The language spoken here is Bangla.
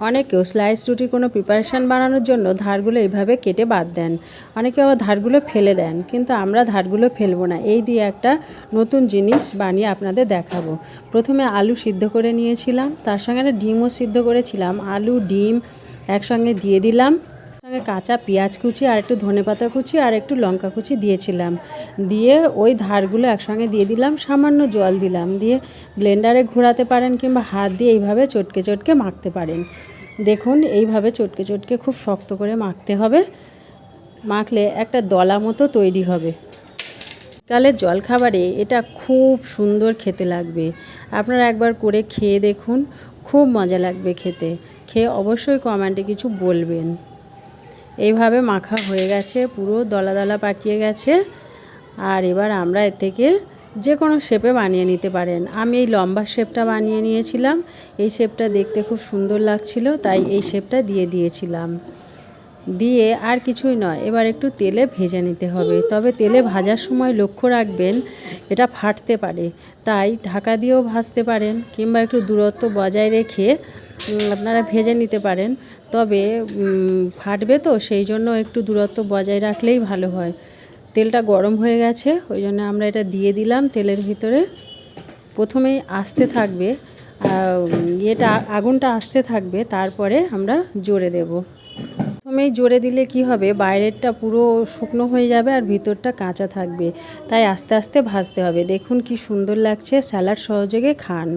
অনেকেও স্লাইস রুটির কোনো প্রিপারেশান বানানোর জন্য ধারগুলো এইভাবে কেটে বাদ দেন, অনেকে আবার ধারগুলো ফেলে দেন, কিন্তু আমরা ধারগুলো ফেলবো না। এই দিয়ে একটা নতুন জিনিস বানিয়ে আপনাদের দেখাবো। প্রথমে আলু সিদ্ধ করে নিয়েছিলাম, তার সঙ্গে একটা ডিমও সিদ্ধ করেছিলাম। আলু ডিম একসঙ্গে দিয়ে দিলাম, সঙ্গে কাঁচা পেঁয়াজ কুচি আর একটু ধনেপাতা কুচি আর একটু লঙ্কা কুচি দিয়েছিলাম। দিয়ে ওই ধারগুলো একসঙ্গে দিয়ে দিলাম, সামান্য জল দিলাম, দিয়ে ব্লেন্ডারে ঘোরাতে পারেন কিংবা হাত দিয়ে এইভাবে চটকে চটকে মাখতে পারেন। দেখুন এইভাবে চটকে চটকে খুব শক্ত করে মাখতে হবে, মাখলে একটা দলা মতো তৈরি হবে। কালের জলখাবারে এটা খুব সুন্দর খেতে লাগবে, আপনারা একবার করে খেয়ে দেখুন, খুব মজা লাগবে খেতে। খেয়ে অবশ্যই কমেন্টে কিছু বলবেন। এইভাবে মাখা হয়ে গেছে, পুরো দলা দলা পাকিয়ে গেছে। আর এবার আমরা এর থেকে যে কোনো শেপে বানিয়ে নিতে পারেন। আমি এই লম্বা শেপটা বানিয়ে নিয়েছিলাম, এই শেপটা দেখতে খুব সুন্দর লাগছিল, তাই এই শেপটা দিয়ে দিয়েছিলাম। দিয়ে আর কিছুই নয়, এবার একটু তেলে ভেজে নিতে হবে। তবে তেলে ভাজার সময় লক্ষ্য রাখবেন এটা ফাটতে পারে, তাই ঢাকা দিয়েও ভাজতে পারেন কিংবা একটু দূরত্ব বজায় রেখে আপনারা ভেজে নিতে পারেন। তবে ফাটবে তো, সেই জন্য একটু দূরত্ব বজায় রাখলেই ভালো হয়। তেলটা গরম হয়ে গেছে, ওই জন্য আমরা এটা দিয়ে দিলাম তেলের ভিতরে। প্রথমেই আস্তে থাকবে, আগুনটা আস্তে থাকবে, তারপরে আমরা জোরে দেব। প্রথমেই জোরে দিলে কি হবে, বাইরেরটা পুরো শুকনো হয়ে যাবে আর ভিতরটা কাঁচা থাকবে, তাই আস্তে আস্তে ভাজতে হবে। দেখুন কি সুন্দর লাগছে, স্যালাড সহযোগে খান।